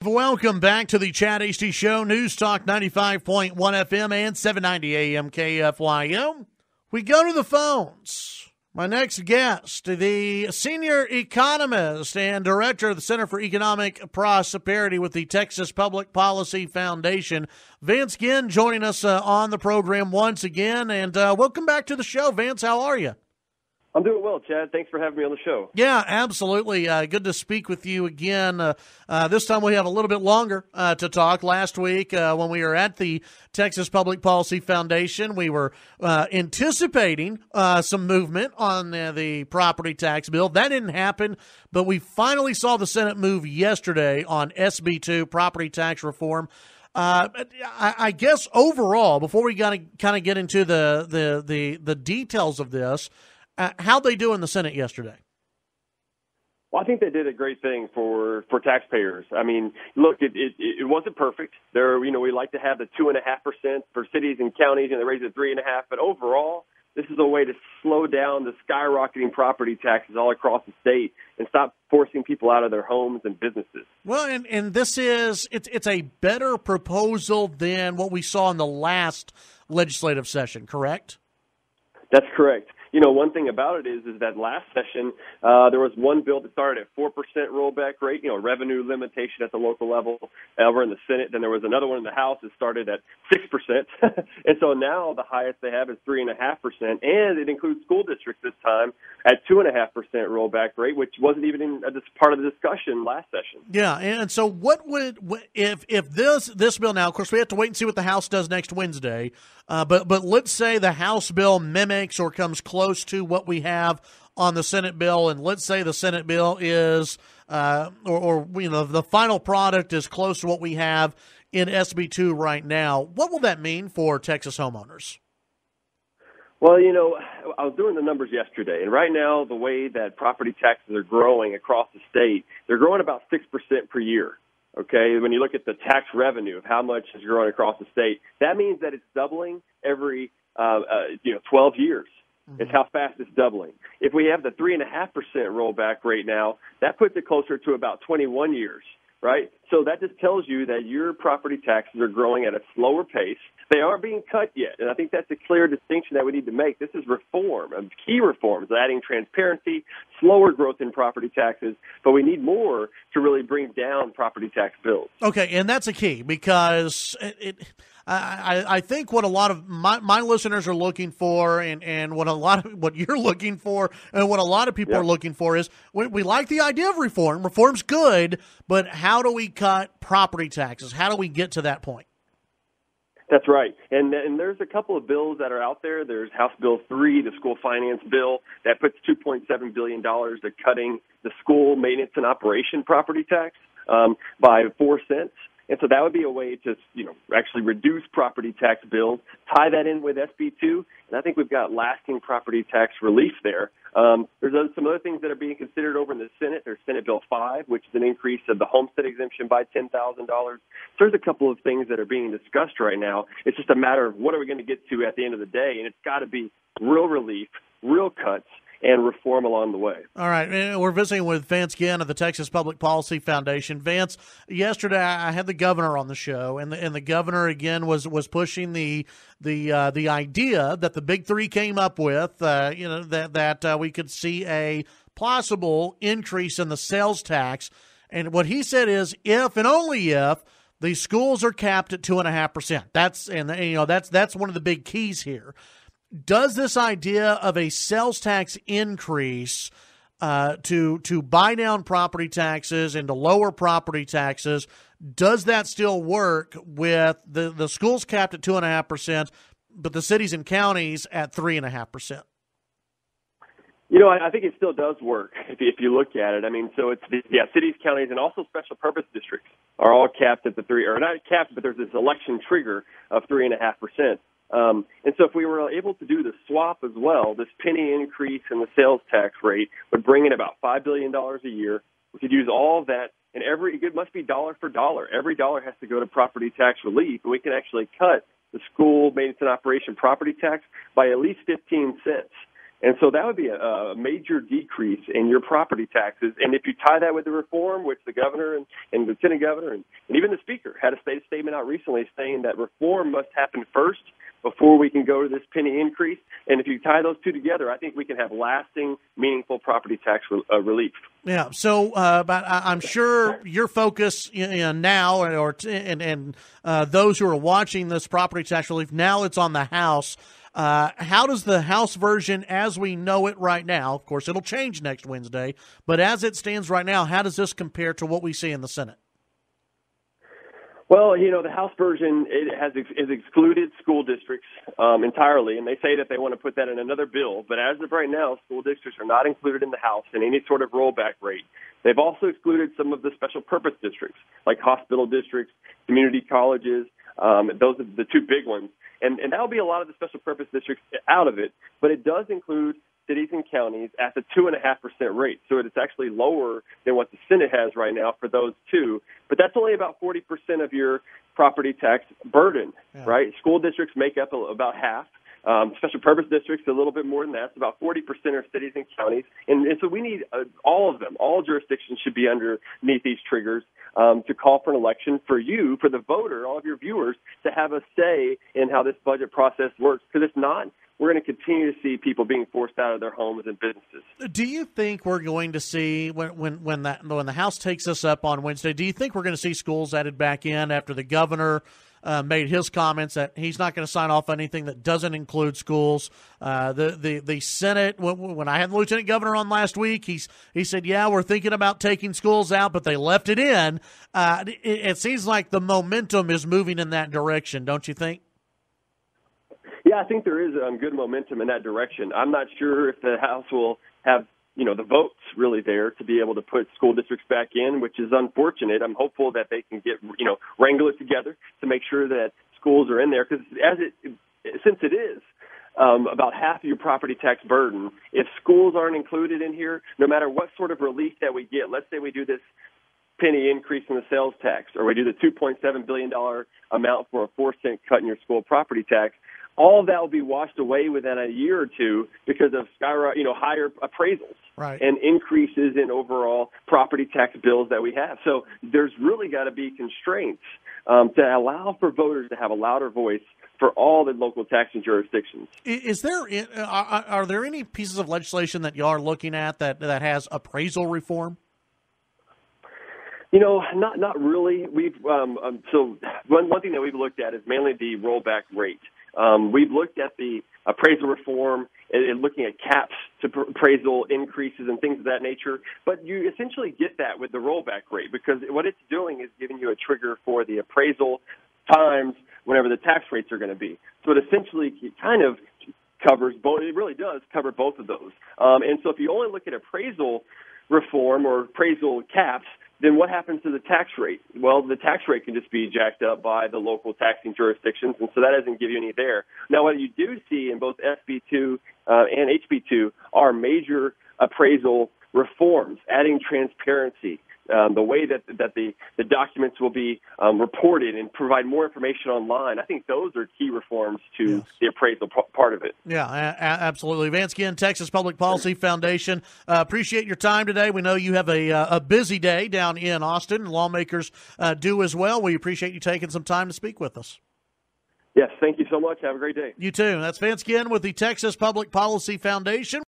Welcome back to the Chad Hasty Show, News Talk 95.1 FM and 790 AM KFYO. We go to the phones. My next guest, the senior economist and director of the Center for Economic Prosperity with the Texas Public Policy Foundation, Vance Ginn, joining us on the program once again. And welcome back to the show. Vance, how are you? I'm doing well, Chad. Thanks for having me on the show. Yeah, absolutely. Good to speak with you again. This time we have a little bit longer to talk. Last week when we were at the Texas Public Policy Foundation, we were anticipating some movement on the property tax bill. That didn't happen, but we finally saw the Senate move yesterday on SB 2, property tax reform. I guess overall, before we kind of get into the details of this, how'd they do in the Senate yesterday? Well, I think they did a great thing for taxpayers. I mean, look, it wasn't perfect. We like to have the 2.5% for cities and counties, and they raised it 3.5%. But overall, this is a way to slow down the skyrocketing property taxes all across the state and stop forcing people out of their homes and businesses. Well, and this is it's a better proposal than what we saw in the last legislative session, correct? That's correct. One thing about it is that last session, there was one bill that started at 4% rollback rate, revenue limitation at the local level over in the Senate. Then there was another one in the House that started at 6%. And so now the highest they have is 3.5%. And it includes school districts this time at 2.5% rollback rate, which wasn't even part of the discussion last session. Yeah. And so what would, if this bill now, of course, we have to wait and see what the House does next Wednesday. But let's say the House bill mimics or comes close to what we have on the Senate bill, and let's say the Senate bill is, the final product is close to what we have in SB 2 right now. What will that mean for Texas homeowners? Well, I was doing the numbers yesterday, and right now the way that property taxes are growing across the state, they're growing about 6% per year. Okay, when you look at the tax revenue of how much is growing across the state, that means that it's doubling every 12 years. Mm-hmm. It's how fast it's doubling. If we have the 3.5% rollback rate now, that puts it closer to about 21 years, right? So that just tells you that your property taxes are growing at a slower pace. They aren't being cut yet, and I think that's a clear distinction that we need to make. This is reform, key reforms, adding transparency, slower growth in property taxes, but we need more to really bring down property tax bills. Okay, and that's a key because I think what a lot of my listeners are looking for and what you're looking for and what a lot of people are looking for is we like the idea of reform. Reform's good, but how do we cut property taxes? How do we get to that point? That's right. And there's a couple of bills that are out there. There's House Bill 3, the school finance bill, that puts $2.7 billion to cutting the school maintenance and operation property tax by 4 cents. And so that would be a way to, actually reduce property tax bills, tie that in with SB 2, and I think we've got lasting property tax relief there. There's some other things that are being considered over in the Senate. There's Senate Bill 5, which is an increase of the homestead exemption by $10,000. So there's a couple of things that are being discussed right now. It's just a matter of what are we going to get to at the end of the day, and it's got to be real relief, real cuts, and reform along the way. All right. We're visiting with Vance Ginn of the Texas Public Policy Foundation. Vance, yesterday I had the governor on the show, and the governor, again, was pushing the idea that the Big Three came up with, that we could see a possible increase in the sales tax. And what he said is if and only if the schools are capped at 2.5%. That's one of the big keys here. Does this idea of a sales tax increase to buy down property taxes and to lower property taxes, does that still work with the schools capped at 2.5%, but the cities and counties at 3.5%? I think it still does work if you look at it. I mean, so it's cities, counties, and also special purpose districts are all capped at the 3, or not capped, but there's this election trigger of 3.5%. And so if we were able to do the swap as well, this penny increase in the sales tax rate would bring in about $5 billion a year. We could use all of that, and it must be dollar for dollar. Every dollar has to go to property tax relief, and we can actually cut the school maintenance and operation property tax by at least 15 cents. And so that would be a major decrease in your property taxes. And if you tie that with the reform, which the governor and lieutenant governor and even the speaker had a statement out recently saying that reform must happen first before we can go to this penny increase. And if you tie those two together, I think we can have lasting, meaningful property tax relief. Yeah. So, but I'm sure your focus now, and those who are watching this property tax relief now, it's on the House. How does the House version, as we know it right now, of course, it'll change next Wednesday, but as it stands right now, how does this compare to what we see in the Senate? Well, the House version is excluded school districts entirely, and they say that they want to put that in another bill. But as of right now, school districts are not included in the House in any sort of rollback rate. They've also excluded some of the special purpose districts, like hospital districts, community colleges. Those are the two big ones. And that will be a lot of the special purpose districts out of it. But it does include cities and counties at the 2.5% rate. So it's actually lower than what the Senate has right now for those two. But that's only about 40% of your property tax burden, right? School districts make up about half. Special purpose districts, a little bit more than that. It's about 40% are cities and counties. And so we need all of them. All jurisdictions should be underneath these triggers to call for an election for you, for the voter, all of your viewers, to have a say in how this budget process works. Because if not, we're going to continue to see people being forced out of their homes and businesses. Do you think we're going to see, when the House takes this up on Wednesday, do you think we're going to see schools added back in after the governor made his comments that he's not going to sign off on anything that doesn't include schools? The Senate, when I had the lieutenant governor on last week, he said, yeah, we're thinking about taking schools out, but they left it in. It seems like the momentum is moving in that direction, don't you think? Yeah, I think there is good momentum in that direction. I'm not sure if the House will have, the votes really there to be able to put school districts back in, which is unfortunate. I'm hopeful that they can get, wrangle it together to make sure that schools are in there. Because since it is about half of your property tax burden, if schools aren't included in here, no matter what sort of relief that we get, let's say we do this penny increase in the sales tax, or we do the $2.7 billion amount for a 4-cent cut in your school property tax, all of that will be washed away within a year or two because of higher appraisals and increases in overall property tax bills that we have. So there's really got to be constraints to allow for voters to have a louder voice for all the local taxing jurisdictions. Are there any pieces of legislation that you are looking at that has appraisal reform? Not really. We've so one thing that we've looked at is mainly the rollback rate. We've looked at the appraisal reform and looking at caps to appraisal increases and things of that nature. But you essentially get that with the rollback rate because what it's doing is giving you a trigger for the appraisal times whenever the tax rates are going to be. So it essentially kind of covers both. It really does cover both of those. And so if you only look at appraisal reform or appraisal caps, then what happens to the tax rate? Well, the tax rate can just be jacked up by the local taxing jurisdictions, and so that doesn't give you any there. Now, what you do see in both SB2 and HB2 are major appraisal reforms, adding transparency, the way that the documents will be reported and provide more information online. I think those are key reforms to the appraisal part of it. Yeah, absolutely. Vance Ginn, Texas Public Policy Foundation. Appreciate your time today. We know you have a busy day down in Austin. Lawmakers do as well. We appreciate you taking some time to speak with us. Yes, thank you so much. Have a great day. You too. That's Vance Ginn with the Texas Public Policy Foundation.